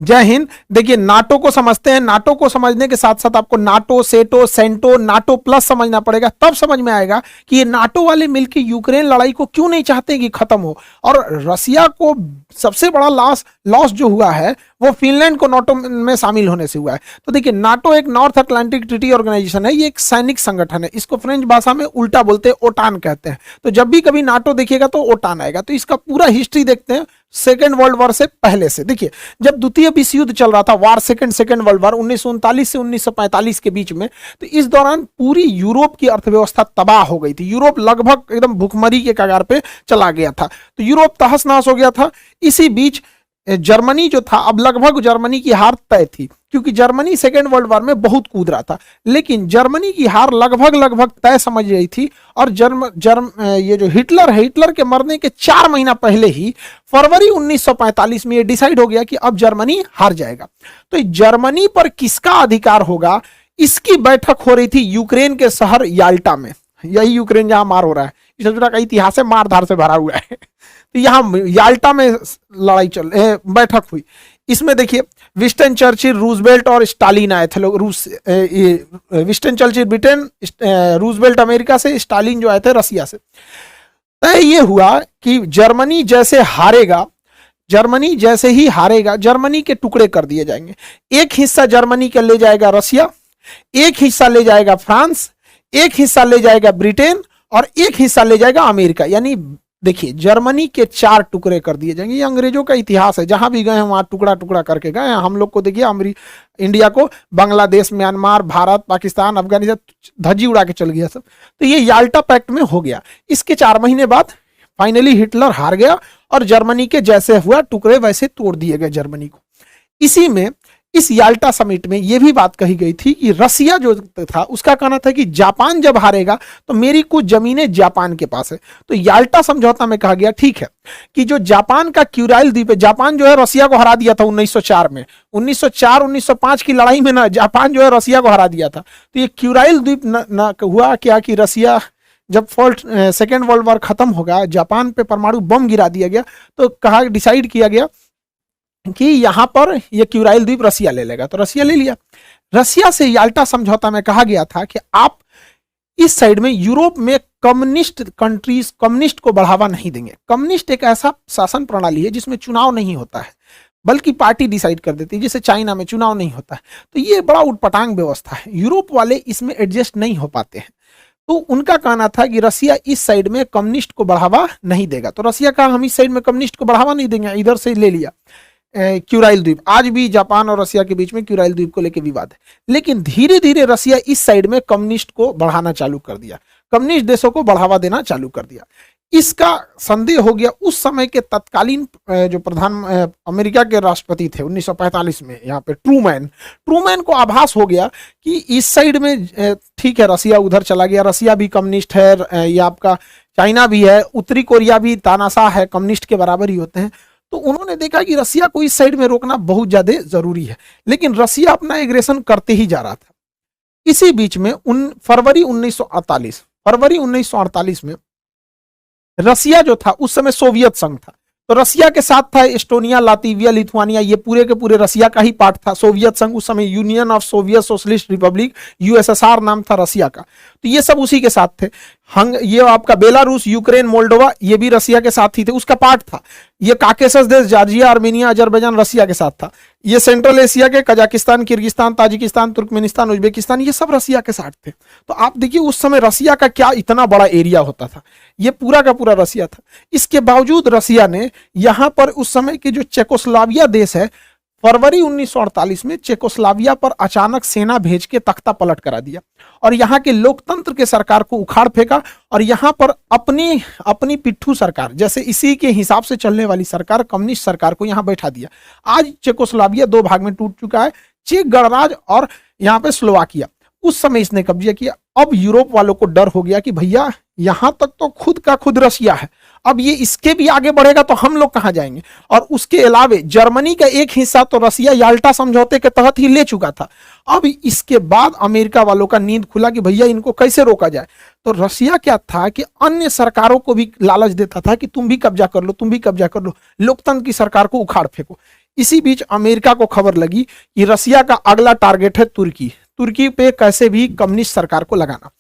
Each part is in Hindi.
जय हिंद। देखिए, नाटो को समझते हैं, नाटो को समझने के साथ साथ आपको नाटो, सेटो, सेंटो, नाटो प्लस समझना पड़ेगा, तब समझ में आएगा कि ये नाटो वाले मिलकर यूक्रेन लड़ाई को क्यों नहीं चाहते कि खत्म हो। और रसिया को सबसे बड़ा लॉस लॉस जो हुआ है वो फिनलैंड को नाटो में शामिल होने से हुआ है। तो देखिए, नाटो एक नॉर्थ अटलांटिक ट्रीटी ऑर्गेनाइजेशन है, ये एक सैनिक संगठन है, इसको फ्रेंच भाषा में उल्टा बोलते हैं, ओटान कहते हैं। तो जब भी कभी नाटो देखिएगा तो ओटान आएगा। तो इसका पूरा हिस्ट्री देखते हैं सेकेंड वर्ल्ड वॉर से पहले से। देखिए, जब द्वितीय विश्व युद्ध चल रहा था, वार सेकेंड वर्ल्ड वॉर 1939 से 1945 के बीच में, तो इस दौरान पूरी यूरोप की अर्थव्यवस्था तबाह हो गई थी। यूरोप लगभग एकदम भुखमरी के कगार पे चला गया था, तो यूरोप तहस नहस हो गया था। इसी बीच जर्मनी जो था, अब लगभग जर्मनी की हार तय थी, क्योंकि जर्मनी सेकेंड वर्ल्ड वॉर में बहुत कूद रहा था, लेकिन जर्मनी की हार लगभग तय समझ रही थी। और ये जो हिटलर है, हिटलर के मरने के 4 महीना पहले ही फरवरी 1945 में ये डिसाइड हो गया कि अब जर्मनी हार जाएगा। तो जर्मनी पर किसका अधिकार होगा, इसकी बैठक हो रही थी यूक्रेन के शहर याल्टा में। यही यूक्रेन जहां मार हो रहा है, इस का इतिहास है, मार धार से भरा हुआ है। तो यहां याल्टा में बैठक हुई। इसमें देखिए, विस्टन चर्चिल, रूजवेल्ट और स्टालिन आए थे लोग। Winston Churchill Britain, Roosevelt America से, स्टालिन जो आए थे रसिया से। तय ये हुआ कि जर्मनी जैसे हारेगा, जर्मनी जैसे ही हारेगा, जर्मनी के टुकड़े कर दिए जाएंगे। एक हिस्सा जर्मनी का ले जाएगा रसिया, एक हिस्सा ले जाएगा फ्रांस, एक हिस्सा ले जाएगा ब्रिटेन और एक हिस्सा ले जाएगा अमेरिका। यानी देखिए, जर्मनी के 4 टुकड़े कर दिए जाएंगे। ये अंग्रेजों का इतिहास है, जहां भी गए हैं वहां टुकड़ा टुकड़ा करके गए हैं। हम लोग को देखिए, इंडिया को बांग्लादेश, म्यांमार, भारत, पाकिस्तान, अफगानिस्तान धज्जी उड़ा के चल गया सब। तो ये याल्टा पैक्ट में हो गया। इसके 4 महीने बाद फाइनली हिटलर हार गया और जर्मनी के जैसे हुआ टुकड़े वैसे तोड़ दिए गए जर्मनी को। इसी में इस याल्टा समिट में यह भी बात कही गई थी कि रसिया जो था उसका कहना था कि जापान जब हारेगा तो मेरी कुछ जमीनें जापान के पास है। तो याल्टा समझौता में कहा गया ठीक है कि जो जापान का क्यूराइल द्वीप है, जापान जो है रसिया को हरा दिया था 1904 में, 1904-1905 की लड़ाई में ना जापान जो है रसिया को हरा दिया था। तो ये क्यूराइल द्वीप न हुआ क्या कि रसिया जब सेकेंड वर्ल्ड वॉर खत्म होगा, जापान पे परमाणु बम गिरा दिया गया, तो कहा डिसाइड किया गया कि यहां पर यह क्यूराइल द्वीप रसिया ले लेगा। तो रसिया ले लिया। रसिया से याल्टा समझौता में कहा गया था कि आप इस साइड में यूरोप में कम्युनिस्ट कंट्रीज, कम्युनिस्ट को बढ़ावा नहीं देंगे। कम्युनिस्ट एक ऐसा शासन प्रणाली है जिसमें चुनाव नहीं होता है, बल्कि पार्टी डिसाइड कर देती है, जैसे चाइना में चुनाव नहीं होता है। तो ये बड़ा उटपटांग व्यवस्था है, यूरोप वाले इसमें एडजस्ट नहीं हो पाते हैं। तो उनका कहना था कि रसिया इस साइड में कम्युनिस्ट को बढ़ावा नहीं देगा। तो रसिया कहा हम इस साइड में कम्युनिस्ट को बढ़ावा नहीं देंगे, इधर से ले लिया क्यूराइल द्वीप। आज भी जापान और रसिया के बीच में क्यूराइल द्वीप को लेकर विवाद है, लेकिन धीरे धीरे रसिया इस साइड में कम्युनिस्ट को बढ़ाना चालू कर दिया, कम्युनिस्ट देशों को बढ़ावा देना चालू कर दिया। इसका संदेह हो गया उस समय के तत्कालीन जो अमेरिका के राष्ट्रपति थे 1945 में, यहाँ पे ट्रूमैन को आभास हो गया कि इस साइड में ठीक है रसिया उधर चला गया, रसिया भी कम्युनिस्ट है, ये आपका चाइना भी है, उत्तरी कोरिया भी तानाशाह है, कम्युनिस्ट के बराबर ही होते हैं। तो उन्होंने देखा कि रसिया को इस साइड में रोकना बहुत ज्यादा जरूरी है, लेकिन रसिया अपना एग्रेशन करते ही जा रहा था। इसी बीच में फरवरी 1948 में रसिया जो था उस समय सोवियत संघ था, तो रसिया के साथ था एस्टोनिया, लातविया, लिथुआनिया, ये पूरे के पूरे रसिया का ही पार्ट था। सोवियत संघ उस समय union of Soviet socialist Republic, USSR नाम था रसिया का, तो ये सब उसी के साथ थे। ये आपका बेलारूस, यूक्रेन, मोल्डोवा, ये भी रसिया के साथ ही थे, उसका पार्ट था। ये काकेशस देश, जॉर्जिया, आर्मेनिया, अजरबैजान रसिया के साथ था। ये सेंट्रल एशिया के Kazakhstan, Kyrgyzstan, Tajikistan, Turkmenistan, Uzbekistan, ये सब रसिया के साथ थे। तो आप देखिए उस समय रसिया का क्या इतना बड़ा एरिया होता था, ये पूरा का पूरा रसिया था। इसके बावजूद रसिया ने यहां पर उस समय के जो चेकोस्लोवाकिया देश है, फरवरी 1948 में चेकोस्लोवाकिया पर अचानक सेना भेज के तख्ता पलट करा दिया और यहाँ के लोकतंत्र के सरकार को उखाड़ फेंका और यहाँ पर अपनी पिट्ठू सरकार, जैसे इसी के हिसाब से चलने वाली सरकार, कम्युनिस्ट सरकार को यहाँ बैठा दिया। आज चेकोस्लोवाकिया 2 भाग में टूट चुका है, चेक गणराज्य और यहाँ पे स्लोवाकिया। उस समय इसने कब्जा किया। अब यूरोप वालों को डर हो गया कि भैया यहां तक तो खुद का खुद रसिया है, अब ये इसके भी आगे बढ़ेगा तो हम लोग कहां जाएंगे। और उसके अलावे जर्मनी का एक हिस्सा तो रसिया याल्टा समझौते के तहत ही ले चुका था। अब इसके बाद अमेरिका वालों का नींद खुला कि भैया इनको कैसे रोका जाए। तो रसिया क्या था कि अन्य सरकारों को भी लालच देता था कि तुम भी कब्जा कर लो, तुम भी कब्जा कर लो, लोकतंत्र की सरकार को उखाड़ फेंको। इसी बीच अमेरिका को खबर लगी कि रसिया का अगला टारगेट है तुर्की, तुर्की पे कैसे भी कम्युनिस्ट सरकार को लगाना।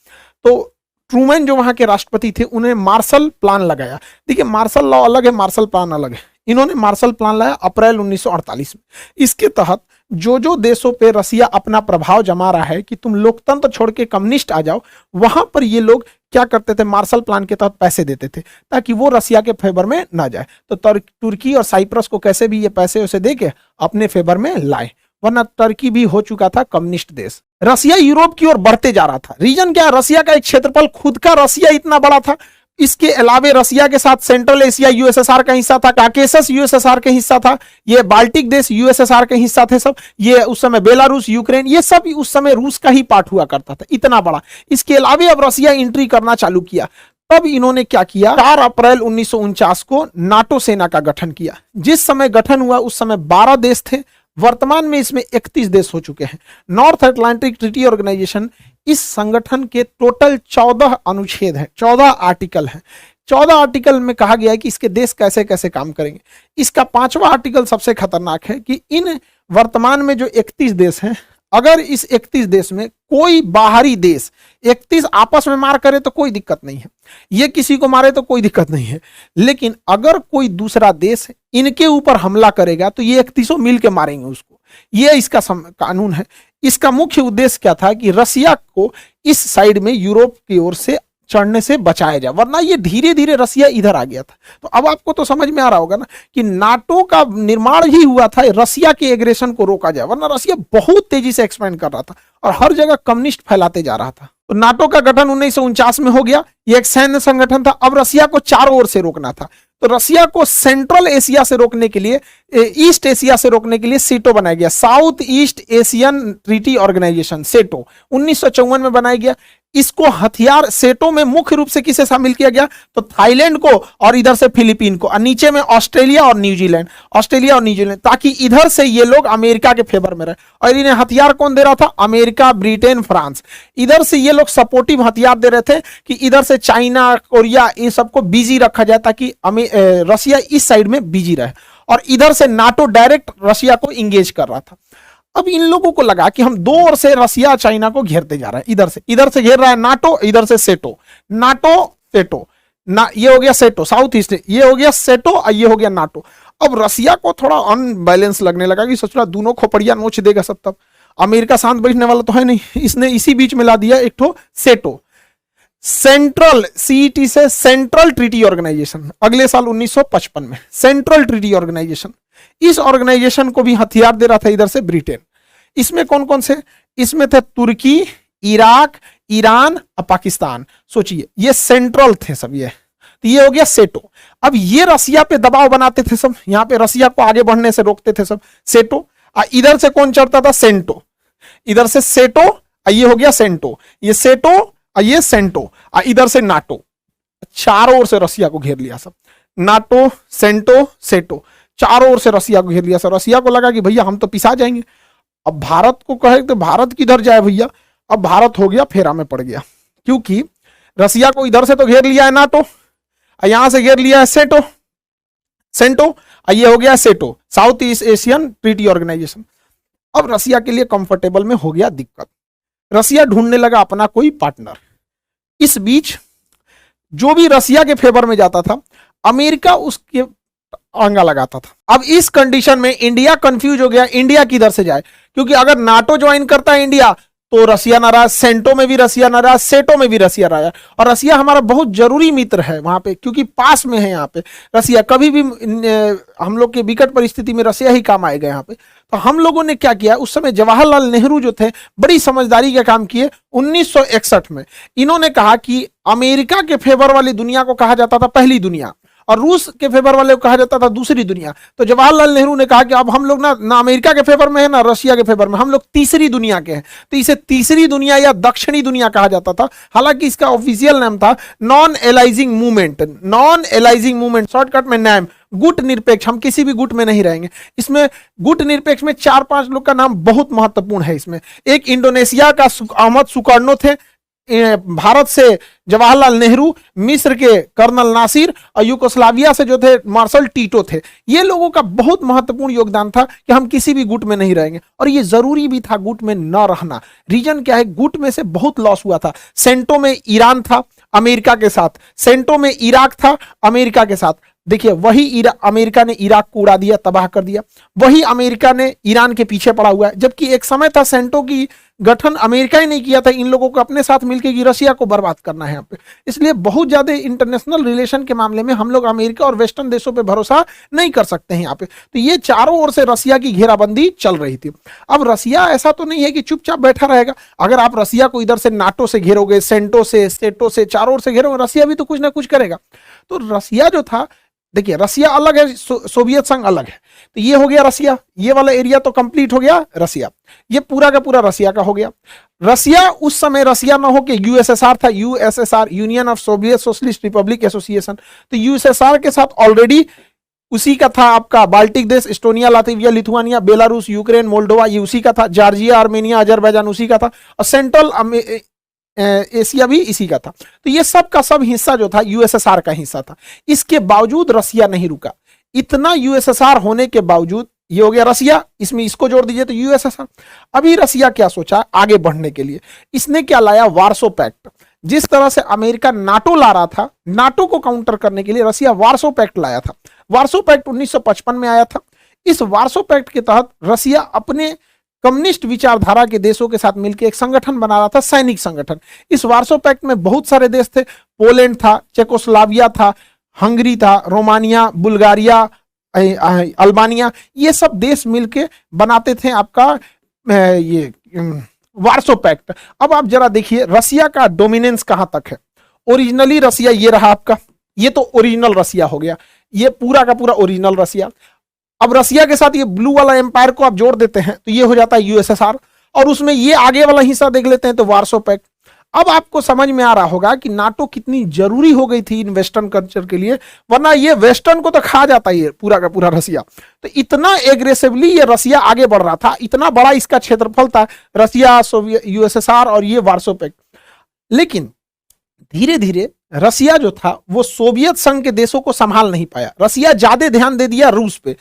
तो ट्रूमैन जो वहां के राष्ट्रपति थे उन्हें मार्शल प्लान लगाया। देखिए मार्शल लॉ अलग है, मार्शल प्लान अलग है। इन्होंने मार्शल प्लान लाया अप्रैल 1948 में। इसके तहत जो देशों पे रसिया अपना प्रभाव जमा रहा है कि तुम लोकतंत्र छोड़ के कम्युनिस्ट आ जाओ, वहां पर ये लोग क्या करते थे, मार्शल प्लान के तहत पैसे देते थे ताकि वो रसिया के फेवर में ना जाए। तो तुर्की और साइप्रस को कैसे भी ये पैसे उसे दे के अपने फेवर में लाए, वरना तुर्की भी हो चुका था कम्युनिस्ट देश। रसिया यूरोप की ओर बढ़ते जा रहा था। रीजन क्या है, रसिया का एक क्षेत्रफल खुद का रसिया इतना बड़ा था, इसके अलावे रसिया के साथ सेंट्रल एशिया यूएसएसआर का हिस्सा था, काकेसस यूएसएसआर का हिस्सा था, ये बाल्टिक देश यूएसएसआर के हिस्सा थे सब, ये उस समय बेलारूस, यूक्रेन, ये सब उस समय रूस का ही पार्ट हुआ करता था, इतना बड़ा। इसके अलावे अब रसिया एंट्री करना चालू किया। तब इन्होंने क्या किया, 4 अप्रैल 1949 को नाटो सेना का गठन किया। जिस समय गठन हुआ उस समय 12 देश थे, वर्तमान में इसमें 31 देश हो चुके हैं। नॉर्थ अटलांटिक ट्रीटी ऑर्गेनाइजेशन, इस संगठन के टोटल 14 अनुच्छेद हैं, 14 आर्टिकल हैं। 14 आर्टिकल में कहा गया है कि इसके देश कैसे कैसे काम करेंगे। इसका 5वां आर्टिकल सबसे खतरनाक है कि इन वर्तमान में जो 31 देश हैं, अगर इस 31 देश में कोई बाहरी देश 31 आपस में मार करे तो कोई दिक्कत नहीं है, ये किसी को मारे तो कोई दिक्कत नहीं है, लेकिन अगर कोई दूसरा देश इनके ऊपर हमला करेगा तो ये 31 मिल के मारेंगे उसको। ये इसका कानून है। इसका मुख्य उद्देश्य क्या था कि रसिया को इस साइड में यूरोप की ओर से चढ़ने से बचाया जाए, वरना ये धीरे धीरे रसिया इधर आ गया था। तो अब आपको तो समझ में आ रहा होगा ना कि नाटो का निर्माण ही हुआ था रसिया के एग्रेशन को रोका जाए, वरना रसिया बहुत तेजी से एक्सपेंड कर रहा था और हर जगह कम्युनिस्ट फैलाते जा रहा था। तो नाटो का गठन 1949 में हो गया। ये एक सैन्य संगठन था। अब रसिया को चारों ओर से रोकना था। तो रसिया को सेंट्रल एशिया से रोकने के लिए, ईस्ट एशिया से रोकने के लिए सीटो बनाया गया, South East Asian Treaty Organization, SEATO 1954 में बनाया गया। इसको हथियार सेटो में मुख्य रूप से किसे शामिल किया गया, तो थाईलैंड को और इधर से फिलीपीन को, और नीचे में ऑस्ट्रेलिया और न्यूजीलैंड, ताकि इधर से ये लोग अमेरिका के फेवर में रहे। और इन्हें हथियार कौन दे रहा था, अमेरिका, ब्रिटेन, फ्रांस। इधर से ये लोग सपोर्टिव हथियार दे रहे थे कि इधर से चाइना, कोरिया, इन सबको बिजी रखा जाए ताकि रसिया इस साइड में बिजी रहे। और इधर से नाटो डायरेक्ट रसिया को इंगेज कर रहा था। अब इन लोगों को लगा कि हम दो ओर से रसिया चाइना को घेरते जा रहे हैं, इधर से घेर रहा है नाटो, इधर से सेटो, नाटो सेटो ना, ये हो गया सेटो साउथ ईस्ट, ये हो गया सेटो और ये हो गया नाटो। अब रसिया को थोड़ा अनबैलेंस लगने लगा कि सोच रहा दोनों खोपड़िया नोच देगा सब। तब अमेरिका शांत बैठने वाला तो है नहीं, इसने इसी बीच में ला दिया एक ठो सेटो, सेंट्रल, सीईटी से सेंट्रल ट्रीटी ऑर्गेनाइजेशन, अगले साल 1955 में सेंट्रल ट्रीटी ऑर्गेनाइजेशन। इस ऑर्गेनाइजेशन को भी हथियार दे रहा था इधर से ब्रिटेन। इसमें कौन कौन से, इसमें थे तुर्की, इराक, ईरान और पाकिस्तान। सोचिए ये सेंट्रल थे सब। तो ये हो गया सेटो। अब ये रसिया पे दबाव बनाते थे सब, यहां पे रसिया को आगे बढ़ने से रोकते थे सब, सेटो। इधर से कौन चढ़ता था, सेंटो, इधर से सेटो, ये हो गया सेंटो, ये सेटो, ये सेंटो, इधर से नाटो। चारों ओर से रसिया को घेर लिया सब, नाटो, सेंटो, सेटो, चारों ओर से रसिया को घेर लिया सब। रसिया को लगा कि भैया हम तो पिसा जाएंगे। अब भारत को कहे तो भारत किधर जाए भैया। अब भारत हो गया फेरा में पड़ गया, क्योंकि रसिया को इधर से तो घेर लिया है नाटो, यहां से घेर लिया है सेटो, सेंटो, ये हो गया SEATO, South East Asian Treaty Organization. अब रसिया के लिए कंफर्टेबल में हो गया दिक्कत, रसिया ढूंढने लगा अपना कोई पार्टनर। इस बीच जो भी रसिया के फेवर में जाता था, अमेरिका उसके आंगा लगाता था। अब इस कंडीशन में इंडिया कंफ्यूज हो गया, इंडिया किधर से जाए, क्योंकि अगर नाटो ज्वाइन करता है इंडिया तो रसिया नाराज, सेंटो में भी रसिया नाराज, सेटो में भी रसिया नाराज। और रसिया हमारा बहुत जरूरी मित्र है वहां पे, क्योंकि पास में है यहाँ पे रसिया। कभी भी हम लोग के विकट परिस्थिति में रसिया ही काम आएगा यहाँ पे। तो हम लोगों ने क्या किया, उस समय जवाहरलाल नेहरू जो थे बड़ी समझदारी का काम किए। 1961 में इन्होंने कहा कि अमेरिका के फेवर वाली दुनिया को कहा जाता था पहली दुनिया, और रूस के फेवर वाले को कहा जाता था दूसरी दुनिया। तो जवाहरलाल नेहरू ने कहा कि अब हम लोग ना अमेरिका के फेवर में है ना रसिया के फेवर में, हम लोग तीसरी दुनिया के हैं। तो इसे तीसरी दुनिया या दक्षिणी दुनिया कहा जाता था। हालांकि इसका ऑफिशियल नाम था non aliasing movement, non aliasing movement, shortcut में नाम गुट निरपेक्ष। हम किसी भी गुट में नहीं रहेंगे। इसमें गुट निरपेक्ष में 4-5 लोग का नाम बहुत महत्वपूर्ण है। इसमें एक इंडोनेशिया का अहमद सुकार्नो थे, भारत से जवाहरलाल नेहरू, मिस्र के कर्नल नासिर और यूगोस्लाविया से जो थे मार्शल टीटो थे। ये लोगों का बहुत महत्वपूर्ण योगदान था कि हम किसी भी गुट में नहीं रहेंगे, और ये जरूरी भी था गुट में न रहना। रीजन क्या है, गुट में से बहुत लॉस हुआ था। सेंटो में ईरान था अमेरिका के साथ, सेंटो में इराक था अमेरिका के साथ। देखिए वही अमेरिका ने इराक को उड़ा दिया, तबाह कर दिया। वही अमेरिका ने ईरान के पीछे पड़ा हुआ है, जबकि एक समय था सेंटो की गठन अमेरिका ही नहीं किया था, इन लोगों को अपने साथ मिलकर कि रशिया को बर्बाद करना है यहाँ पे। इसलिए बहुत ज्यादा इंटरनेशनल रिलेशन के मामले में हम लोग अमेरिका और वेस्टर्न देशों पे भरोसा नहीं कर सकते हैं यहाँ पे। तो ये चारों ओर से रशिया की घेराबंदी चल रही थी। अब रशिया ऐसा तो नहीं है कि चुपचाप बैठा रहेगा। अगर आप रशिया को इधर से नाटो से घेरोगे, सेंटो से, स्टेटो से, चारों ओर से घेरोगे, रशिया भी तो कुछ ना कुछ करेगा। तो रशिया जो था, देखिए रसिया अलग है, सोवियत संघ अलग है। तो ये हो गया रसिया, ये वाला एरिया तो कंप्लीट हो गया रसिया, ये पूरा का पूरा रसिया का हो गया। रसिया उस समय रसिया ना हो के यूएसएसआर था, USSR, union of Soviet socialist Republic association. तो यूएसएसआर के साथ ऑलरेडी उसी का था आपका बाल्टिक देश, Estonia, Latvia, Lithuania, Belarus, Ukraine, Moldova, ये उसी का था। जॉर्जिया, आर्मेनिया, अजरबैजान उसी का था, और सेंट्रल एशिया भी इसी का था। तो ये सब का सब हिस्सा जो था यूएसएसआर का हिस्सा था। इसके बावजूद रसिया नहीं रुका। इतना यूएसएसआर होने के बावजूद, ये हो गया रसिया, इसमें इसको जोड़ दीजिए तो यूएसएसआर। अभी रसिया क्या सोचा आगे बढ़ने के लिए, इसने क्या लाया, वार्सो पैक्ट। जिस तरह से अमेरिका नाटो ला रहा था, नाटो को काउंटर करने के लिए रसिया वार्सो पैक्ट लाया था। वार्सो पैक्ट 1955 में आया था। इस वार्सो पैक्ट के तहत रसिया अपने कम्युनिस्ट विचारधारा के देशों के साथ मिलकर एक संगठन बना रहा था, सैनिक संगठन। इस वार्सो पैक्ट में बहुत सारे देश थे, पोलैंड था, चेकोस्लाविया था, हंगरी था, रोमानिया, बुल्गारिया, अल्बानिया, ये सब देश मिलके बनाते थे आपका ये वार्सो पैक्ट। अब आप जरा देखिए रसिया का डोमिनेंस कहां तक है। ओरिजिनली रसिया ये रहा आपका, ये तो ओरिजिनल रसिया हो गया, ये पूरा का पूरा ओरिजिनल रसिया। अब रसिया के साथ ये ब्लू वाला एम्पायर को आप जोड़ देते हैं तो ये हो जाता है यूएसएसआर, और उसमें ये आगे वाला हिस्सा देख लेते हैं तो वार्सो पैक्ट। अब आपको समझ में आ रहा होगा कि नाटो कितनी जरूरी हो गई थी इन वेस्टर्न कल्चर के लिए, वरना ये वेस्टर्न को तो खा जाता है ये पूरा का पूरा रसिया। तो इतना एग्रेसिवली ये रसिया आगे बढ़ रहा था, इतना बड़ा इसका क्षेत्रफल था, रसिया, सोवियत, यूएसएसआर और ये वार्सो पैक्ट। लेकिन धीरे धीरे रसिया जो था वो सोवियत संघ के देशों को संभाल नहीं पाया। रसिया ज्यादा ध्यान दे दिया रूस पे,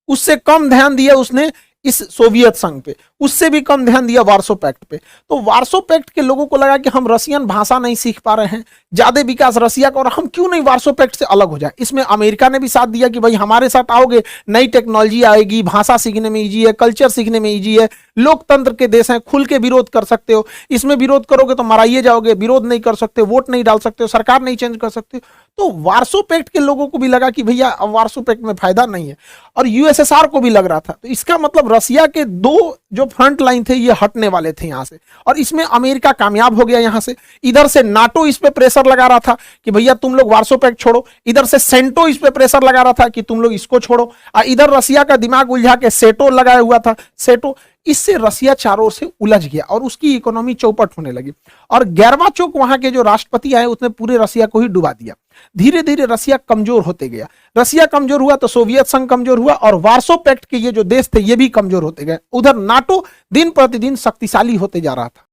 उससे कम ध्यान दिया उसने इस सोवियत संघ पे, उससे भी कम ध्यान दिया वार्सो पैक्ट पे। तो वार्सो पैक्ट के लोगों को लगा कि हम रसियन भाषा नहीं सीख पा रहे हैं, ज्यादा विकास रसिया का, और हम क्यों नहीं वार्सो पैक्ट से अलग हो जाए। इसमें अमेरिका ने भी साथ दिया कि भाई हमारे साथ आओगे, नई टेक्नोलॉजी आएगी, भाषा सीखने में इजी है, कल्चर सीखने में इजी है, लोकतंत्र के देश हैं, खुल के विरोध कर सकते हो, इसमें विरोध करोगे तो मराइए जाओगे, विरोध नहीं कर सकते, वोट नहीं डाल सकते हो, सरकार नहीं चेंज कर सकते। तो वार्सो पैक्ट के लोगों को भी लगा कि भैया अब वार्सो पैक्ट में फायदा नहीं है, और यूएसएसआर को भी लग रहा था। तो इसका मतलब रसिया के दो जो फ्रंट लाइन थे ये हटने वाले थे यहां से, और इसमें अमेरिका कामयाब हो गया। यहां से इधर से नाटो इस पे प्रेशर लगा रहा था कि भैया तुम लोग वार्सो पैक्ट छोड़ो, इधर से सेंटो इस पे प्रेशर लगा रहा था कि तुम लोग इसको छोड़ो, और इधर रसिया का दिमाग उलझा के सेटो लगाया हुआ था, सेटो। इससे रसिया चारों ओर से उलझ गया और उसकी इकोनॉमी चौपट होने लगी, और गैरवाचोक वहां के जो राष्ट्रपति आए उसने पूरे रसिया को ही डुबा दिया। धीरे धीरे रसिया कमजोर होते गया। रसिया कमजोर हुआ तो सोवियत संघ कमजोर हुआ, और वार्सो पैक्ट के ये जो देश थे ये भी कमजोर होते गए। उधर नाटो दिन प्रतिदिन शक्तिशाली होते जा रहा था।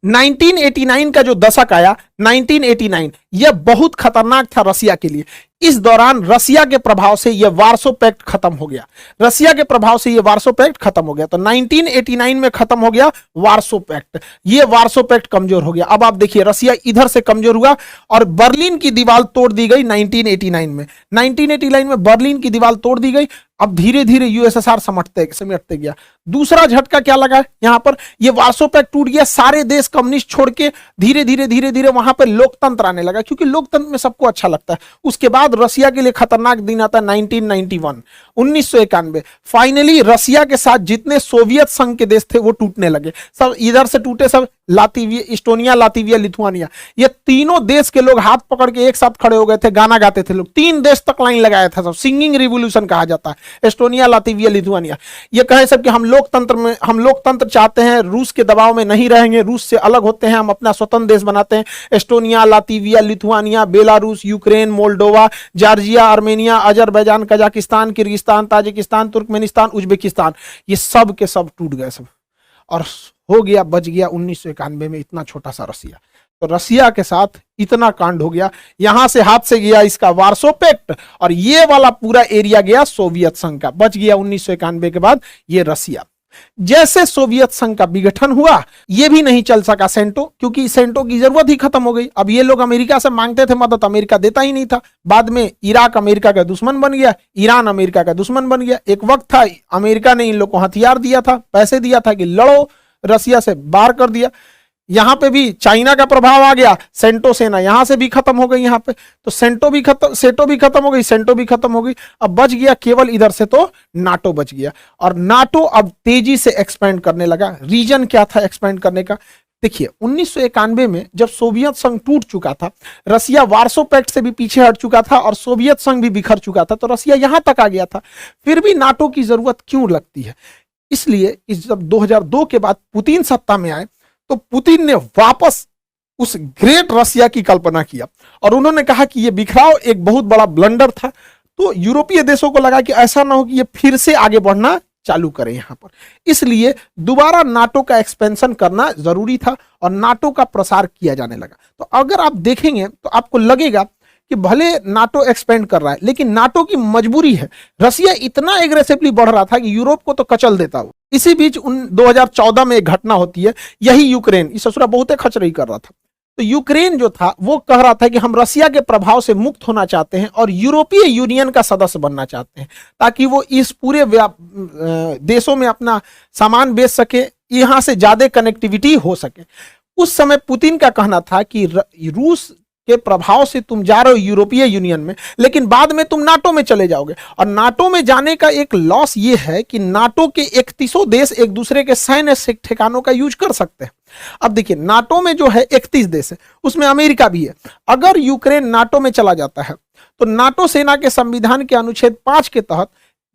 1989 का जो दशक आया, 1989, यह बहुत खतरनाक था रसिया के लिए। इस दौरान रसिया के प्रभाव से यह वार्सो पैक्ट खत्म हो गया, रसिया के प्रभाव से यह वार्सो पैक्ट खत्म हो गया। तो 1989 में खत्म हो गया वार्सो पैक्ट, यह वार्सो पैक्ट कमजोर हो गया। अब आप देखिए रसिया इधर से कमजोर हुआ और बर्लिन की दीवार तोड़ दी गई 1989 में। 1989 में बर्लिन की दीवार तोड़ दी गई। अब धीरे धीरे यूएसएसआर समेटते गया। दूसरा झटका क्या लगा यहां पर, यह वार्सो पैक्ट टूट गया, सारे देश कम्युनिस्ट छोड़ के धीरे धीरे वहां पर लोकतंत्र आने लगा, क्योंकि लोकतंत्र में सबको अच्छा लगता है। उसके बाद रसिया के लिए खतरनाक दिन आता है 1991, 1991। फाइनली रसिया के साथ जितने सोवियत संघ के देश थे वो टूटने लगे। सब इधर से टूटे, सब लातविया, एस्टोनिया, लातविया, लिथुआनिया, ये तीनों देश के लोग हाथ पकड़ के एक साथ खड़े हो गए थे, गाना गाते थे लोग। 3 देश तक लाइन लगाया था, सब सिंगिंग रिवॉल्यूशन कहा जाता है। एस्टोनिया, लातविया, लिथुआनिया ये कहे सब कि हम लोकतंत्र चाहते हैं, रूस के दबाव में नहीं रहेंगे, रूस से अलग होते हैं, हम अपना स्वतंत्र देश बनाते हैं। Estonia, Latvia, Lithuania, Belarus, Ukraine, Moldova, Georgia, Armenia, Azerbaijan, Kazakhstan, Kyrgyzstan, Tajikistan, Turkmenistan, Uzbekistan, ये सब के सब टूट गए सब, और हो गया, बच गया 1991 में इतना छोटा सा रसिया। तो रसिया के साथ इतना कांड हो गया, यहां से हाथ से गया इसका वार्सो पैक्ट और ये वाला पूरा एरिया गया सोवियत संघ का, बच गया 1991 के बाद ये रसिया। जैसे सोवियत संघ का विघटन हुआ, ये भी नहीं चल सका सेंटो, क्योंकि सेंटो की जरूरत ही खत्म हो गई। अब ये लोग अमेरिका से मांगते थे मदद, अमेरिका देता ही नहीं था। बाद में इराक अमेरिका का दुश्मन बन गया, ईरान अमेरिका का दुश्मन बन गया। एक वक्त था अमेरिका ने इन लोग को हथियार दिया था, पैसे दिया था कि लड़ो, रसिया से बाहर कर दिया। यहां पे भी चाइना का प्रभाव आ गया, सेंटो सेना यहां से भी खत्म हो गई, यहां पे तो सेंटो भी खत्म, सेटो भी खत्म हो गई, सेंटो भी खत्म हो गई। अब बच गया केवल इधर से तो नाटो बच गया, और नाटो अब तेजी से एक्सपेंड करने लगा। रीजन क्या था एक्सपेंड करने का? देखिए 1991 में जब सोवियत संघ टूट चुका था, रसिया वार्सो पैक्ट से भी पीछे हट चुका था और सोवियत संघ भी बिखर चुका था, तो रसिया यहां तक आ गया था। फिर भी नाटो की जरूरत क्यों लगती है? इसलिए जब 2002 के बाद पुतिन सत्ता में आए तो पुतिन ने वापस उस ग्रेट रसिया की कल्पना किया और उन्होंने कहा कि यह बिखराव एक बहुत बड़ा ब्लंडर था। तो यूरोपीय देशों को लगा कि ऐसा ना हो कि ये फिर से आगे बढ़ना चालू करें यहां पर, इसलिए दोबारा नाटो का एक्सपेंशन करना जरूरी था और नाटो का प्रसार किया जाने लगा। तो अगर आप देखेंगे तो आपको लगेगा कि भले नाटो एक्सपेंड कर रहा है, लेकिन नाटो की मजबूरी है। रसिया इतना एग्रेसिवली बढ़ रहा था कि यूरोप को तो कचल देता हो। इसी बीच 2014 में एक घटना होती है, यही यूक्रेन, इस ससुरा बहुत खचरई कर रहा था। तो यूक्रेन जो था वो कह रहा था कि हम रसिया के प्रभाव से मुक्त होना चाहते हैं और यूरोपीय यूनियन का सदस्य बनना चाहते हैं, ताकि वो इस पूरे देशों में अपना सामान बेच सके, यहां से ज्यादा कनेक्टिविटी हो सके। उस समय पुतिन का कहना था कि रूस के प्रभाव से तुम जा रहे हो यूरोपीय यूनियन में, लेकिन बाद में तुम नाटो में चले जाओगे। और नाटो में जाने का एक लॉस ये है कि नाटो के 31 देश एक दूसरे के सैन्य ठिकानों का यूज कर सकते हैं। अब देखिए नाटो में जो है 31 देश है, उसमें अमेरिका भी है। अगर यूक्रेन नाटो में चला जाता है तो नाटो सेना के संविधान के अनुच्छेद 5 के तहत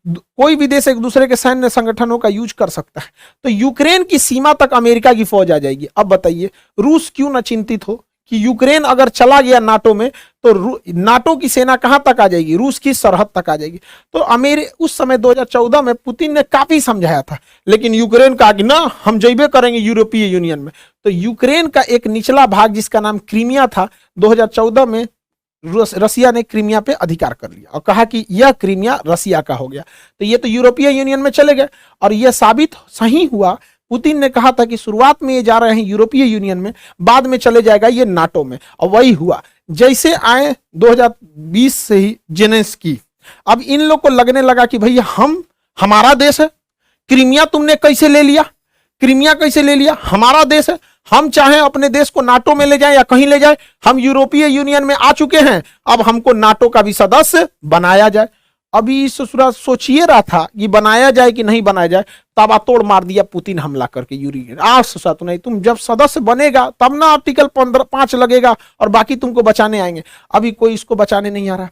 कोई भी देश एक दूसरे के सैन्य संगठनों का यूज कर सकता है। तो यूक्रेन की सीमा तक अमेरिका की फौज आ जाएगी। अब बताइए रूस क्यों ना चिंतित हो कि यूक्रेन अगर चला गया नाटो में तो नाटो की सेना कहां तक आ जाएगी? रूस की सरहद तक आ जाएगी। तो उस समय 2014 में पुतिन ने काफी समझाया था, लेकिन यूक्रेन कहा कि ना हम जइबे करेंगे यूरोपीय यूनियन में। तो यूक्रेन का एक निचला भाग जिसका नाम क्रीमिया था, 2014 में रसिया ने क्रीमिया पे अधिकार कर लिया और कहा कि यह क्रीमिया रसिया का हो गया। तो ये तो यूरोपीय यूनियन में चले गए और यह साबित सही हुआ। पुतिन ने कहा था कि शुरुआत में ये जा रहे हैं यूरोपीय यूनियन में, बाद में चले जाएगा ये नाटो में, और वही हुआ। जैसे आए 2020 से ही जेलेंस्की, अब इन लोग को लगने लगा कि भैया हमारा देश है, क्रीमिया तुमने कैसे ले लिया? क्रीमिया कैसे ले लिया? हमारा देश है, हम चाहे अपने देश को नाटो में ले जाएं या कहीं ले जाएं, हम यूरोपीय यूनियन में आ चुके हैं, अब हमको नाटो का भी सदस्य बनाया जाए। अभी ससुरा सोचिए रहा था कि बनाया जाए कि नहीं बनाया जाए, तब तोड़ मार दिया पुतिन हमला करके यूक्रेन। ससुरा तो नहीं, तुम जब सदस्य बनेगा तब ना आर्टिकल 5 लगेगा और बाकी तुमको बचाने आएंगे। अभी कोई इसको बचाने नहीं आ रहा।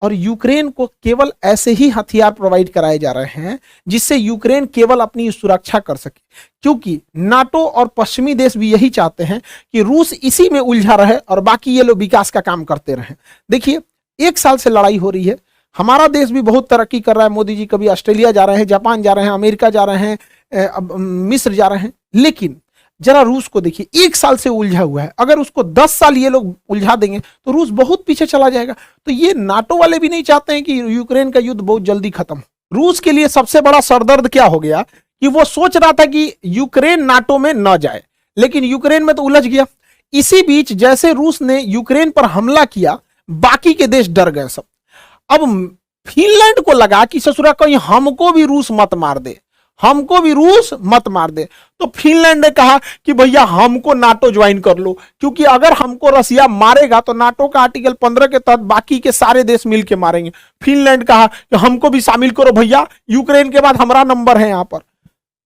और यूक्रेन को केवल ऐसे ही हथियार प्रोवाइड कराए जा रहे हैं जिससे यूक्रेन केवल अपनी सुरक्षा कर सके, क्योंकि नाटो और पश्चिमी देश भी यही चाहते हैं कि रूस इसी में उलझा रहे और बाकी ये लोग विकास का काम करते रहें। देखिए 1 साल से लड़ाई हो रही है, हमारा देश भी बहुत तरक्की कर रहा है। मोदी जी कभी ऑस्ट्रेलिया जा रहे हैं, जापान जा रहे हैं, अमेरिका जा रहे हैं, मिस्र जा रहे हैं, लेकिन जरा रूस को देखिए 1 साल से उलझा हुआ है। अगर उसको 10 साल ये लोग उलझा देंगे तो रूस बहुत पीछे चला जाएगा। तो ये नाटो वाले भी नहीं चाहते हैं कि यूक्रेन का युद्ध बहुत जल्दी खत्म हो। रूस के लिए सबसे बड़ा सरदर्द क्या हो गया कि वो सोच रहा था कि यूक्रेन नाटो में न जाए, लेकिन यूक्रेन में तो उलझ गया। इसी बीच जैसे रूस ने यूक्रेन पर हमला किया, बाकी के देश डर गए सब। अब फिनलैंड को लगा कि ससुरा कहीं हमको भी रूस मत मार दे, हमको भी रूस मत मार दे। तो फिनलैंड ने कहा कि भैया हमको नाटो ज्वाइन कर लो, क्योंकि अगर हमको रसिया मारेगा तो नाटो का आर्टिकल 15 के तहत बाकी के सारे देश मिलके मारेंगे। फिनलैंड कहा कि हमको भी शामिल करो भैया, यूक्रेन के बाद हमारा नंबर है यहां पर।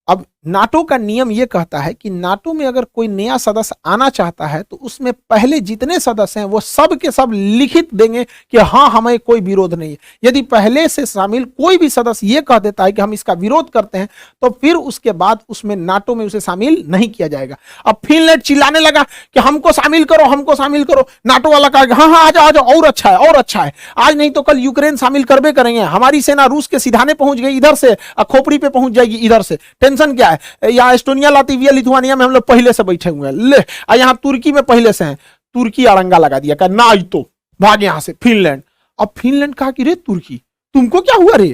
अब नाटो का नियम यह कहता है कि नाटो में अगर कोई नया सदस्य आना चाहता है तो उसमें पहले जितने सदस्य हैं वो सब के सब लिखित देंगे कि हाँ हमें कोई विरोध नहीं है। यदि पहले से शामिल कोई भी सदस्य ये कह देता है कि हम इसका विरोध करते हैं तो फिर उसके बाद उसमें नाटो में उसे शामिल नहीं किया जाएगा। अब फिनलैंड चिल्लाने लगा कि हमको शामिल करो, हमको शामिल करो। नाटो वाला कहा हाँ हाँ आ जाओ आ जाओ, और अच्छा है और अच्छा है, आज नहीं तो कल यूक्रेन शामिल करबे करेंगे। हमारी सेना रूस के सिधाने पहुंच गई इधर से, खोपड़ी पे पहुंच जाएगी इधर से, टेंशन क्या है। है, यहाँ एस्टोनिया, लातविया, लिथुआनिया में हम लोग पहले से बैठे हुए हैं, ले यहाँ तुर्की में पहले से हैं, तुर्की अड़ंगा लगा दिया, कहा ना तो भाग यहां से फिनलैंड। अब फिनलैंड कहा कि रे तुर्की तुमको क्या हुआ रे,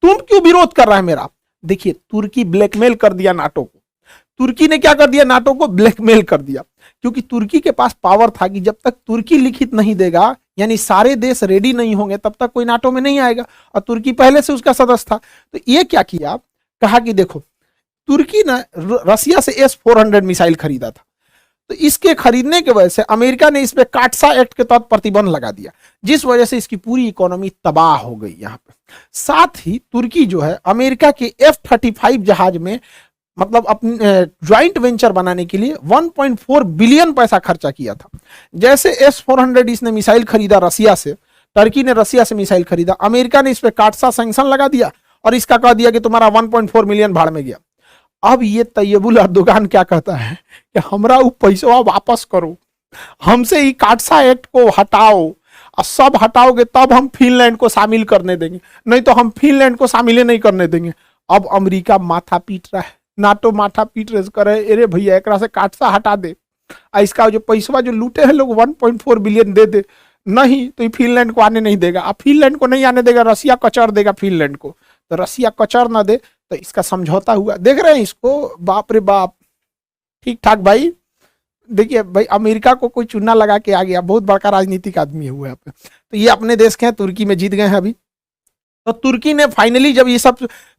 तुम क्यों विरोध कर रहा है मेरा। देखिए तुर्की ब्लैकमेल कर दिया नाटो को, तुर्की ने क्या कर दिया, नाटो को ब्लैकमेल कर दिया, क्योंकि तुर्की के पास पावर था कि जब तक तुर्की लिखित नहीं देगा, यानी सारे देश रेडी नहीं होंगे, तब तक कोई नाटो में नहीं आएगा, और तुर्की पहले से उसका सदस्य था। तो ये क्या किया, कहा कि देखो तुर्की ने रसिया से S-400 मिसाइल खरीदा था, तो इसके खरीदने की वजह से अमेरिका ने इस पे काटसा एक्ट के तहत प्रतिबंध लगा दिया, जिस वजह से इसकी पूरी इकोनॉमी तबाह हो गई यहाँ पे। साथ ही तुर्की जो है अमेरिका के F-35 जहाज में मतलब अपने ज्वाइंट वेंचर बनाने के लिए 1.4 बिलियन पैसा खर्चा किया था। जैसे S-400 इसने मिसाइल खरीदा रसिया से, टर्की ने रसिया से मिसाइल खरीदा, अमेरिका ने इस पे काटसा सैंक्शन लगा दिया और इसका कह दिया कि तुम्हारा 1.4 मिलियन भाड़ में गया। अब ये तैयबुल अर्दोगान क्या कहता है कि हमरा वो पैसा वापस करो, हमसे ही काटसा एक्ट को हटाओ, और सब हटाओगे तब हम फिनलैंड को शामिल करने देंगे, नहीं तो हम फिनलैंड को शामिल नहीं करने देंगे। अब अमेरिका माथा पीट रहा है, नाटो माथा पीट रहे करे, अरे भैया एक से काटसा हटा दे, इसका जो पैसा जो लूटे हैं लोग 1.4 बिलियन दे दे, नहीं तो फिनलैंड को आने नहीं देगा। अब फिनलैंड को नहीं आने देगा, रसिया कचर देगा फिनलैंड को, तो रसिया कचर ना दे तो इसका समझौता हुआ। देख रहे हैं इसको, बाप रे बाप, ठीक ठाक भाई। देखिए भाई अमेरिका को कोई चुना लगा के आ गया, बहुत बड़का राजनीतिक आदमी है हुआ पे। तो ये अपने देश के हैं, तुर्की में जीत गए हैं अभी। तो तुर्की ने फाइनली जब ये सब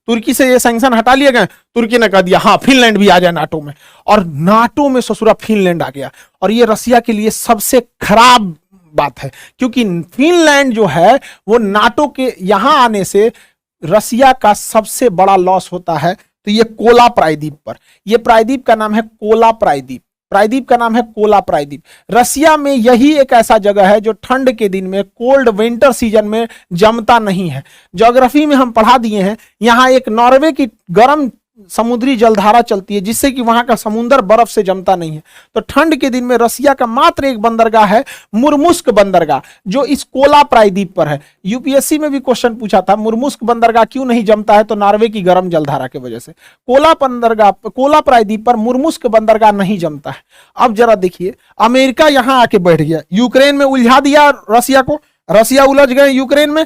तुर्की से ये सैंक्शन हटा लिए गए, तुर्की ने कह दिया हाँ फिनलैंड भी आ जाए नाटो में, और नाटो में ससुरा फिनलैंड आ गया। और ये रसिया के लिए सबसे खराब बात है, क्योंकि फिनलैंड जो है वो नाटो के यहां आने से रसिया का सबसे बड़ा लॉस होता है। तो ये कोला प्रायद्वीप पर, ये प्रायद्वीप का नाम है कोला प्रायद्वीप, प्रायद्वीप का नाम है कोला प्रायद्वीप। रसिया में यही एक ऐसा जगह है जो ठंड के दिन में, कोल्ड विंटर सीजन में जमता नहीं है। ज्योग्राफी में हम पढ़ा दिए हैं, यहाँ एक नॉर्वे की गर्म समुद्री जलधारा चलती है, जिससे कि वहां का समुद्र बर्फ से जमता नहीं है। तो ठंड के दिन में रसिया का मात्र एक बंदरगाह है, मुर्मुस्क बंदरगाह, जो इस कोला प्रायद्वीप पर है। यूपीएससी में भी क्वेश्चन पूछा था, मुर्मुस्क बंदरगाह क्यों नहीं जमता है, तो नॉर्वे की गर्म जलधारा की वजह से। कोला बंदरगाह, कोला प्रायद्वीप पर मुर्मुस्क बंदरगाह नहीं जमता है। अब जरा देखिए, अमेरिका यहां आके बैठ गया, यूक्रेन में उलझा दिया रसिया को, रसिया उलझ गए यूक्रेन में,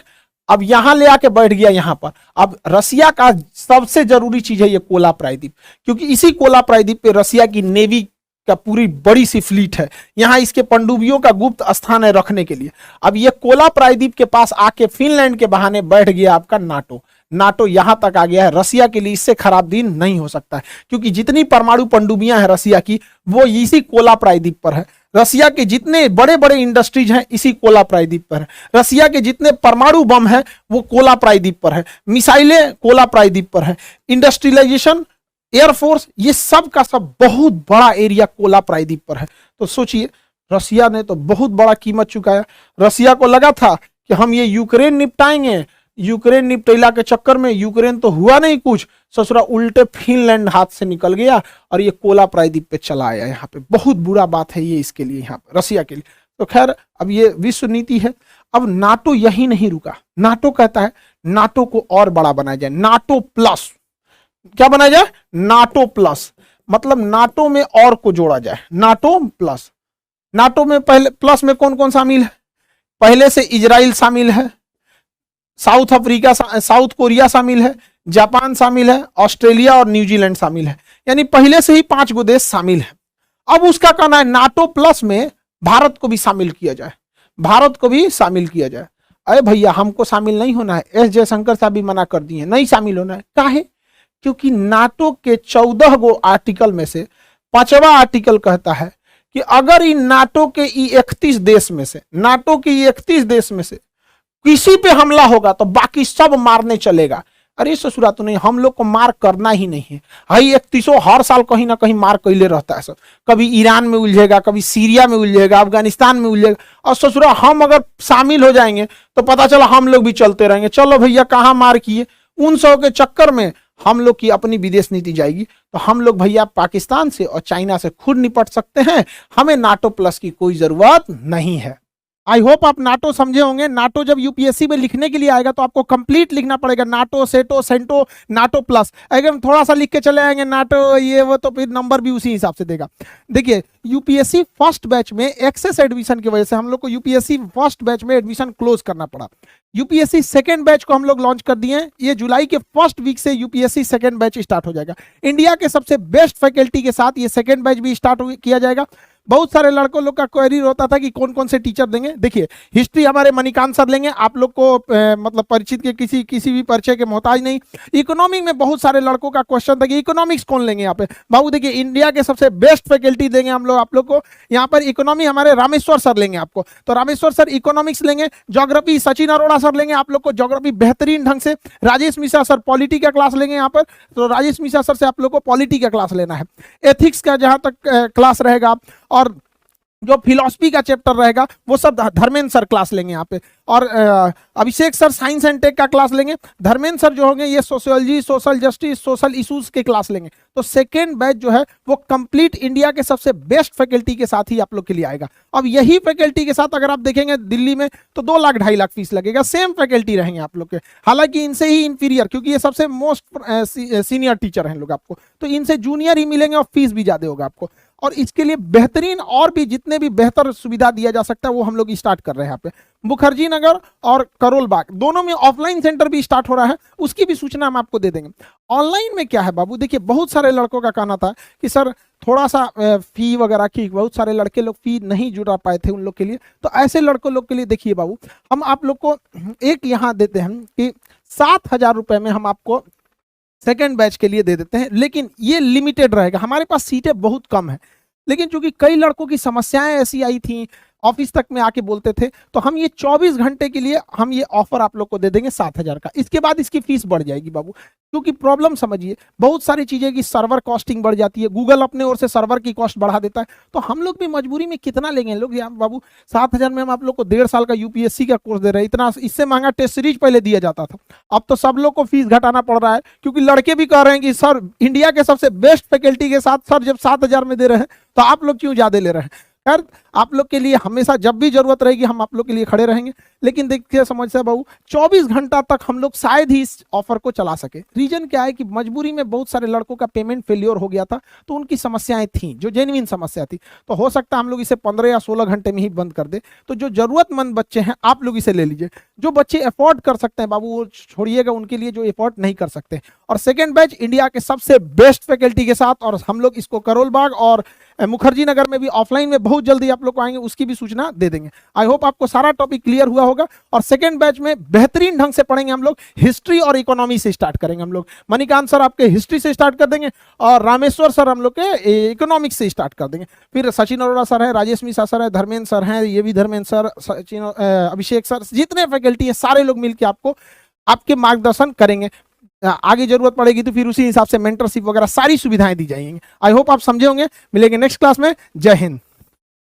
अब यहां ले आके बैठ गया यहां पर। अब रसिया का सबसे जरूरी चीज है ये कोला प्रायद्वीप, क्योंकि इसी कोला प्रायद्वीप पे रसिया की नेवी का पूरी बड़ी सी फ्लीट है, यहां इसके पनडुब्बियों का गुप्त स्थान है रखने के लिए। अब ये कोला प्रायद्वीप के पास आके फिनलैंड के बहाने बैठ गया आपका नाटो, नाटो यहां तक आ गया है। रसिया के लिए इससे खराब दिन नहीं हो सकता है, क्योंकि जितनी परमाणु पनडुब्बियां हैं रसिया की, वो इसी कोला प्रायद्वीप पर है। रसिया के जितने बड़े बड़े इंडस्ट्रीज हैं इसी कोला प्रायद्वीप पर है। रसिया के जितने परमाणु बम हैं वो कोला प्रायद्वीप पर है, मिसाइलें कोला प्रायद्वीप पर है, इंडस्ट्रियलाइजेशन, एयरफोर्स, ये सब का सब बहुत बड़ा एरिया कोला प्रायद्वीप पर है। तो सोचिए, रसिया ने तो बहुत बड़ा कीमत चुकाया। रसिया को लगा था कि हम ये यूक्रेन निपटाएंगे, यूक्रेन निपटेला के चक्कर में यूक्रेन तो हुआ नहीं कुछ, ससुरा उल्टे फिनलैंड हाथ से निकल गया और ये कोला प्रायद्वीप पे चला आया। यहाँ पे बहुत बुरा बात है ये इसके लिए, यहाँ पे रसिया के लिए। तो खैर अब ये विश्व नीति है। अब नाटो यही नहीं रुका, नाटो कहता है नाटो को और बड़ा बनाया जाए, नाटो प्लस। क्या बनाया जाए? नाटो प्लस, मतलब नाटो में और को जोड़ा जाए, नाटो प्लस। नाटो में पहले प्लस में कौन कौन शामिल है? पहले से इजराइल शामिल है, साउथ अफ्रीका, साउथ कोरिया शामिल है, जापान शामिल है, ऑस्ट्रेलिया और न्यूजीलैंड शामिल है, यानी पहले से ही 5 गो देश शामिल है। अब उसका कहना है नाटो प्लस में भारत को भी शामिल किया जाए, भारत को भी शामिल किया जाए। अरे भैया हमको शामिल नहीं होना है, एस जयशंकर साहब भी मना कर दिए, नहीं शामिल होना है। काहे? क्योंकि नाटो के 14 गो आर्टिकल में से 5वां आर्टिकल कहता है कि अगर इन नाटो के 31 देश में से, नाटो के 31 देश में से किसी पे हमला होगा तो बाकी सब मारने चलेगा। अरे ससुरा तो नहीं, हम लोग को मार करना ही नहीं है। हाई 31 हर साल कहीं ना कहीं मार कैले रहता है सब, कभी ईरान में उलझेगा, कभी सीरिया में उलझेगा, अफगानिस्तान में उलझेगा। और ससुरा हम अगर शामिल हो जाएंगे तो पता चला हम लोग भी चलते रहेंगे, चलो भैया कहाँ मार किए। उन सब के चक्कर में हम लोग की अपनी विदेश नीति जाएगी। तो हम लोग भैया पाकिस्तान से और चाइना से खुद निपट सकते हैं, हमें नाटो प्लस की कोई जरूरत नहीं है। आई होप आप नाटो समझे होंगे। नाटो जब यूपीएससी में लिखने के लिए आएगा तो आपको कंप्लीट लिखना पड़ेगा, नाटो, सेटो, सेंटो, नाटो प्लस। अगर हम थोड़ा सा लिख के चले आएंगे नाटो ये वो, तो फिर नंबर भी उसी हिसाब से देगा। देखिए यूपीएससी फर्स्ट बैच में एक्सेस एडमिशन की वजह से हम लोग को यूपीएससी फर्स्ट बैच में एडमिशन क्लोज करना पड़ा। यूपीएससी सेकेंड बैच को हम लोग लॉन्च कर दिए हैं। ये जुलाई के फर्स्ट वीक से यूपीएससी सेकेंड बैच स्टार्ट हो जाएगा। इंडिया के सबसे बेस्ट फैकल्टी के साथ ये सेकेंड बैच भी स्टार्ट किया जाएगा। बहुत सारे लड़कों लोग का क्वेरी होता था कि कौन कौन से टीचर देंगे। देखिए हिस्ट्री हमारे मणिकांत सर लेंगे, आप लोग को मतलब परिचित के किसी भी परिचय के मोहताज नहीं। इकोनॉमिक में बहुत सारे लड़कों का क्वेश्चन था कि इकोनॉमिक्स कौन लेंगे यहाँ पे। बाबू देखिए इंडिया के सबसे बेस्ट फैकल्टी देंगे हम लोग आप लोग को यहाँ पर। इकोनॉमी हमारे रामेश्वर सर लेंगे आपको, तो रामेश्वर सर इकोनॉमिक्स लेंगे। ज्योग्राफी सचिन अरोड़ा सर लेंगे आप लोग को ज्योग्राफी बेहतरीन ढंग से। राजेश मिश्रा सर पॉलिटी का क्लास लेंगे यहाँ पर, तो राजेश मिश्रा सर से आप लोग को पॉलिटी का क्लास लेना है। एथिक्स का जहां तक क्लास रहेगा, और जो फिलॉसफी का चैप्टर रहेगा वो सब धर्मेंद्र सर क्लास लेंगे यहाँ पे। और अभिषेक सर साइंस एंड टेक का क्लास लेंगे। धर्मेंद्र सर जो होंगे ये sociology, social justice, social issues के क्लास लेंगे। तो सेकेंड बैच जो है वो कंप्लीट इंडिया के सबसे बेस्ट फैकल्टी के साथ ही आप लोग के लिए आएगा। अब यही फैकल्टी के साथ अगर आप देखेंगे दिल्ली में तो 2 लाख 2.5 लाख फीस लगेगा। सेम फैकल्टी रहेंगे आप लोग के, हालांकि इनसे ही इंफीरियर, क्योंकि ये सबसे मोस्ट सीनियर टीचर हैं लोग आपको, तो इनसे जूनियर ही मिलेंगे और फीस भी ज्यादा होगा आपको। और इसके लिए बेहतरीन और भी जितने भी बेहतर सुविधा दिया जा सकता है वो हम लोग स्टार्ट कर रहे हैं यहाँ पे। मुखर्जी नगर और करोल बाग दोनों में ऑफलाइन सेंटर भी स्टार्ट हो रहा है, उसकी भी सूचना हम आपको दे देंगे। ऑनलाइन में क्या है बाबू, देखिए बहुत सारे लड़कों का कहना था कि सर थोड़ा सा फी वगैरह की, बहुत सारे लड़के लोग फी नहीं जुटा पाए थे उन लोग के लिए। तो ऐसे लड़कों लोग के लिए देखिए बाबू, हम आप लोग को एक यहाँ देते हैं कि 7,000 रुपए में हम आपको सेकेंड बैच के लिए दे देते हैं, लेकिन ये लिमिटेड रहेगा। हमारे पास सीटें बहुत कम है, लेकिन चूंकि कई लड़कों की समस्याएं ऐसी आई थी, ऑफिस तक में आके बोलते थे, तो हम ये 24 घंटे के लिए हम ये ऑफर आप लोग को दे देंगे 7,000 का। इसके बाद इसकी फीस बढ़ जाएगी बाबू, क्योंकि प्रॉब्लम समझिए बहुत सारी चीजें की सर्वर कॉस्टिंग बढ़ जाती है, गूगल अपने ओर से सर्वर की कॉस्ट बढ़ा देता है। तो हम लोग भी मजबूरी में कितना लेंगे लोग यहाँ बाबू, 7,000 में हम आप लोग को 1.5 साल का यूपीएससी का कोर्स दे रहे हैं। इतना इससे महंगा टेस्ट सीरीज पहले दिया जाता था, अब तो सब लोग को फीस घटाना पड़ रहा है, क्योंकि लड़के भी कह रहे हैं कि सर इंडिया के सबसे बेस्ट फैकल्टी के साथ सर जब 7,000 में दे रहे हैं तो आप लोग क्यों ज्यादा ले रहे हैं। खैर आप लोग के लिए हमेशा जब भी जरूरत रहेगी हम आप लोग के लिए खड़े रहेंगे। लेकिन देखिए समस्या बाबू 24 घंटा तक हम लोग शायद ही इस ऑफर को चला सके। रीजन क्या है कि मजबूरी में बहुत सारे लड़कों का पेमेंट फेलियर हो गया था, तो उनकी समस्याएं थी जो जेन्युइन समस्या थी। तो हो सकता है हम लोग इसे 15 या 16 घंटे में ही बंद कर दे। तो जो जरूरतमंद बच्चे हैं आप लोग इसे ले लीजिए। जो बच्चे अफोर्ड कर सकते हैं बाबू वो छोड़िएगा उनके लिए, जो अफोर्ड नहीं कर सकते। और सेकेंड बैच इंडिया के सबसे बेस्ट फैकल्टी के साथ, और हम लोग इसको करोल बाग और मुखर्जी नगर में भी ऑफलाइन में बहुत जल्दी आप लोग को आएंगे, उसकी भी सूचना दे देंगे। आई होप आपको सारा टॉपिक क्लियर हुआ होगा। और सेकंड बैच में बेहतरीन ढंग से पढ़ेंगे हम लोग, हिस्ट्री और इकोनॉमी से स्टार्ट करेंगे हम लोग। मणिकांत सर आपके हिस्ट्री से स्टार्ट कर देंगे और रामेश्वर सर हम लोग के इकोनॉमिक्स से स्टार्ट कर देंगे। फिर सचिन अरोड़ा सर है, राजेश मिश्रा सर है, धर्मेंद्र सर हैं, ये भी धर्मेंद्र सर, सचिन, अभिषेक सर, जितने फैकल्टी है सारे लोग मिलकर आपको आपके मार्गदर्शन करेंगे। आगे जरूरत पड़ेगी तो फिर उसी हिसाब से मेंटरशिप वगैरह सारी सुविधाएं दी जाएंगी। आई होप आप समझे होंगे। मिलेंगे नेक्स्ट क्लास में। जय हिंद।